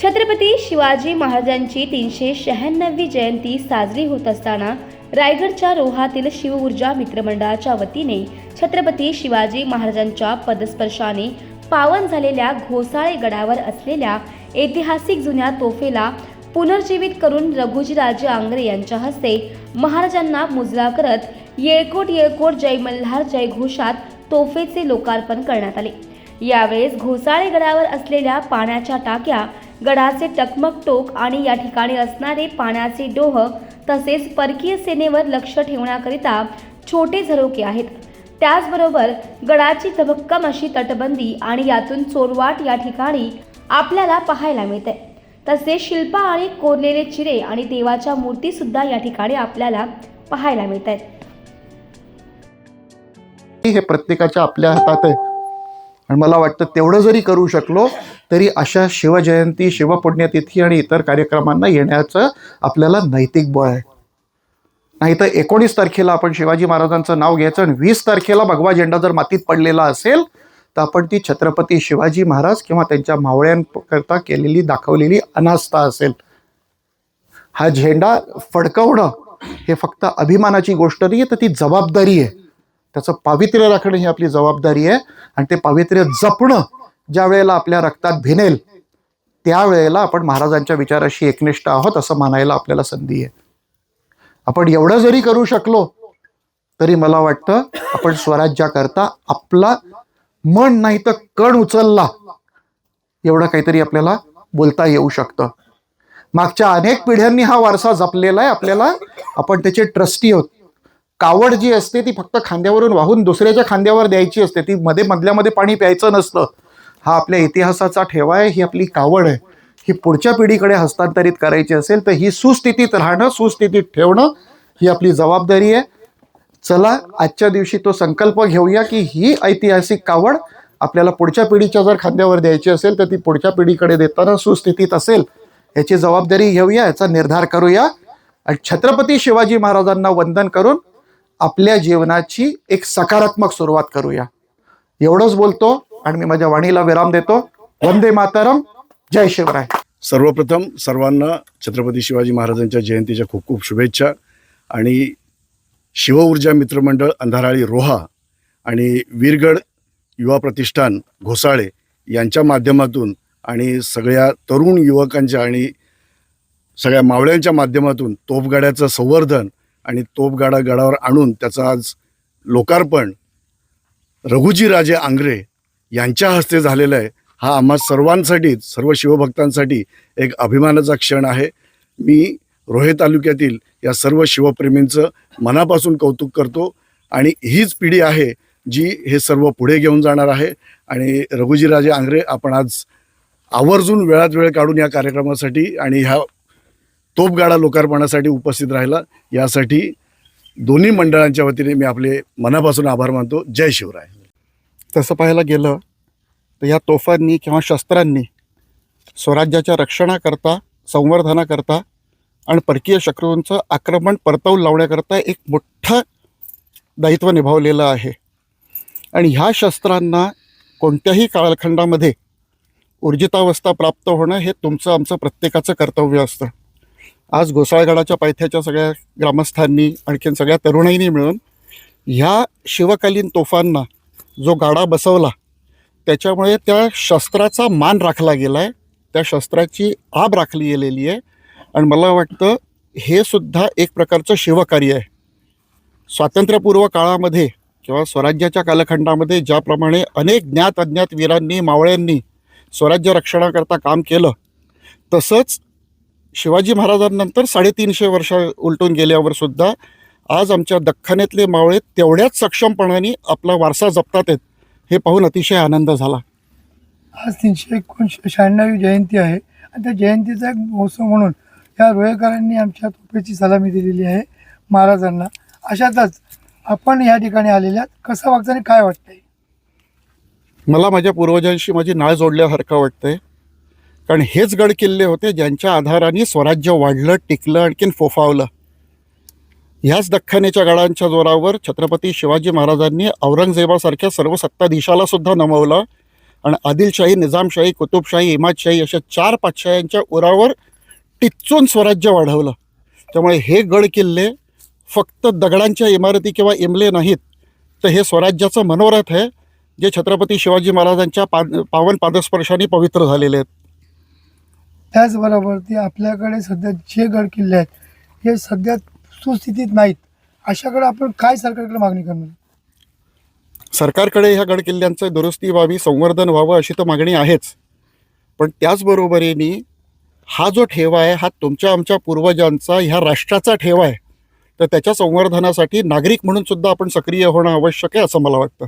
छत्रपती शिवाजी महाराजांची 396वी जयंती साजरी होत असताना रायगडच्या रोहातील शिवऊर्जा मित्रमंडळाच्या वतीने छत्रपती शिवाजी महाराजांच्या पदस्पर्शाने पावन झालेल्या घोसाळे गडावर असलेल्या ऐतिहासिक जुन्या तोफेला पुनर्जीवित करून रघुजीराजे आंग्रे यांच्या हस्ते महाराजांना मुजरा करत येळकोट येळकोट जय मल्हार जय घोषात तोफेचे लोकार्पण करण्यात आले। यावेळेस घोसाळे गडावर असलेल्या पाण्याच्या टाक्या, गडाचे टकमक टोक आणि या ठिकाणी असणारे पाण्याचे डोह तसेच परकीय सेनेवर लक्ष ठेवण्याकरिता छोटे झरोके आहेत। त्याचबरोबर गडाची तबक्कम अशी तटबंदी आणि यातून चोरवाट या ठिकाणी आपल्याला पाहायला मिळते। तसेच शिल्प आणि कोरलेले चिरे आणि देवाच्या मूर्ती सुद्धा या ठिकाणी आपल्याला पाहायला मिळत आहेत। हे प्रत्येकाच्या आपल्या हातात आहे आणि मला वाटतं तेवढं जरी करू शकलो तरी अशा शिवजयंती, शिवपुण्यतिथी आणि इतर कार्यक्रमांना येण्याचं आपल्याला नैतिक बळ आहे। नाहीतर 19 तारखेला आपण शिवाजी महाराजांचं नाव घ्यायचं आणि 20 तारखेला भगवा झेंडा जर मातीत पडलेला असेल तर आपण ती छत्रपती शिवाजी महाराज किंवा त्यांच्या मावळ्यांकरता केलेली दाखवलेली अनास्था असेल। हा झेंडा फडकवणं हे फक्त अभिमानाची गोष्ट नाही आहे, तर ती जबाबदारी आहे। त्याचं पावित्र्य राखणं ही आपली जबाबदारी आहे आणि ते पावित्र्य जपणं ज्या वेळेला आपल्या रक्तात भिनेल त्यावेळेला आपण महाराजांच्या विचाराशी एकनिष्ठ आहोत असं मानायला आपल्याला संधी आहे। आपण एवढं जरी करू शकलो तरी मला वाटतं आपण स्वराज्याकरता आपला मन नाही तर कण उचलला एवढं काहीतरी आपल्याला बोलता येऊ शकतं। मागच्या अनेक पिढ्यांनी हा वारसा जपलेला आहे आपल्याला, आपण त्याचे ट्रस्टी आहोत। कावड जी असते ती फक्त खांद्यावरून वाहून दुसऱ्याच्या खांद्यावर द्यायची असते, ती मधल्यामध्ये पाणी प्यायचं नसतं। हा आपल्या इतिहासाचा ठेवा आहे, ही आपली कावड आहे। ही पुढच्या पिढीकडे हस्तांतरित करायची असेल तर ही सुस्थितीत राहणं, सुस्थितीत ठेवणं ही आपली जबाबदारी आहे। चला आजच्या दिवशी तो संकल्प घेऊया की ही ऐतिहासिक कावड आपल्याला पुढच्या पिढीच्या जर खांद्यावर द्यायची असेल तर ती पुढच्या पिढीकडे देताना सुस्थितीत असेल याची जबाबदारी घेऊया, याचा निर्धार करूया आणि छत्रपती शिवाजी महाराजांना वंदन करून आपल्या जीवनाची एक सकारात्मक सुरुवात करूया। एवढंच बोलतो आणि मी माझ्या वाणीला विराम देतो। वंदे मातरम, जय शिवराय। सर्वप्रथम सर्वांना छत्रपती शिवाजी महाराजांच्या जयंतीच्या खूप खूप शुभेच्छा। आणि शिवऊर्जा मित्रमंडळ अंधाराळी रोहा आणि वीरगड युवा प्रतिष्ठान घोसाळे यांच्या माध्यमातून आणि सगळ्या तरुण युवकांच्या आणि सगळ्या मावळ्यांच्या माध्यमातून तोफगाड्याचं संवर्धन आणि तोफगाडा गडावर आणून त्याचं आज लोकार्पण रघुजीराजे आंग्रे यांच्या हस्ते झालेलं आहे। हा आम्हा सर्वांसाठी, सर्व शिवभक्तांसाठी एक अभिमानाचा क्षण आहे। मी रोहे तालुक्यातील या सर्व शिवप्रेमींचं मनापासून कौतुक करतो आणि हीच पिढी आहे जी हे सर्व पुढे घेऊन जाणार आहे। आणि रघुजीराजे आंग्रे आपण आज आवर्जून वेळात वेळ काढून या कार्यक्रमासाठी आणि ह्या तोफगाडा लोकार्पणासाठी उपस्थित राहिला, यासाठी दोन्ही मंडळांच्या वतीने मी आपले मनापासून आभार मानतो। जय शिवराय। तसं पाहायला गेलं तर या तोफांनी किंवा शस्त्रांनी स्वराज्याच्या रक्षणाकरता, संवर्धनाकरता आणि परकीय शत्रूंचं आक्रमण परतवून लावण्याकरता एक मोठं दायित्व निभावलेलं आहे। आणि ह्या शस्त्रांना कोणत्याही कालखंडामध्ये ऊर्जितावस्था प्राप्त होणं हे तुमचं आमचं प्रत्येकाचं कर्तव्य असतं। आज घोसाळगडाच्या पायथ्याच्या सगळ्या ग्रामस्थांनी आणखीन सगळ्या तरुणाईंनी मिळून ह्या शिवकालीन तोफांना जो गाडा बसवला त्याच्यामुळे त्या शस्त्राचा मान राखला गेला आहे, त्या शस्त्राची आब राखली गेलेली आहे। आणि मला वाटतं हे सुद्धा एक प्रकारचं शिवकार्य आहे। स्वातंत्र्यपूर्व काळामध्ये किंवा स्वराज्याच्या कालखंडामध्ये ज्याप्रमाणे अनेक ज्ञात अज्ञात वीरांनी, मावळ्यांनी स्वराज्य रक्षणाकरता काम केलं, तसंच शिवाजी महाराजांनंतर 350 वर्ष उलटून गेल्यावर सुद्धा आज आमच्या दख्खनेतले मावळे तेवढ्याच सक्षमपणाने आपला वारसा जपतात आहेत, हे पाहून अतिशय आनंद झाला। आज 396वी जयंती आहे आणि त्या जयंतीचा एक महोत्सव म्हणून या रोहेकरांनी आमच्या तोफेची सलामी दिलेली आहे महाराजांना। अशातच आपण या ठिकाणी आलेल्यात, कसं वागतं आणि काय वाटतंय? मला माझ्या पूर्वजांशी माझी नाळ जोडल्यासारखं वाटतंय, कारण हेच गड किल्ले होते ज्यांच्या आधाराने स्वराज्य वाढलं, टिकलं, आणखीन फोफावलं। ह्याच दख्खनेच्या गडांच्या जोरावर छत्रपती शिवाजी महाराजांनी औरंगजेबासारख्या सर्व सत्ताधीशाला सुद्धा नमवलं आणि आदिलशाही, निजामशाही, कुतुबशाही, इमादशाही अशा 4 पातशाह्यांच्या उरावर टिच्चून स्वराज्य वाढवलं. त्यामुळे हे गड किल्ले फक्त दगडांच्या इमारती किंवा इमले नाहीत, तर हे स्वराज्याचं मनोरथ आहे, जे छत्रपती शिवाजी महाराजांच्या पावन पादस्पर्शाने पवित्र झालेले आहेत. त्याचबरोबर ते आपल्याकडे सध्या जे गड किल्ले आहेत हे सध्या सुस्थितीत नाहीत, अशाकडे आपण काय सरकारकडे मागणी करणार? सरकारकडे ह्या गडकिल्ल्यांचं दुरुस्ती व्हावी, संवर्धन व्हावं अशी तर मागणी आहेच. पण त्याचबरोबरीने हा जो ठेवा आहे हा तुमच्या आमच्या पूर्वजांचा, ह्या राष्ट्राचा ठेवा आहे, तर त्याच्या संवर्धनासाठी नागरिक म्हणून सुद्धा आपण सक्रिय होणं आवश्यक आहे असं मला वाटतं.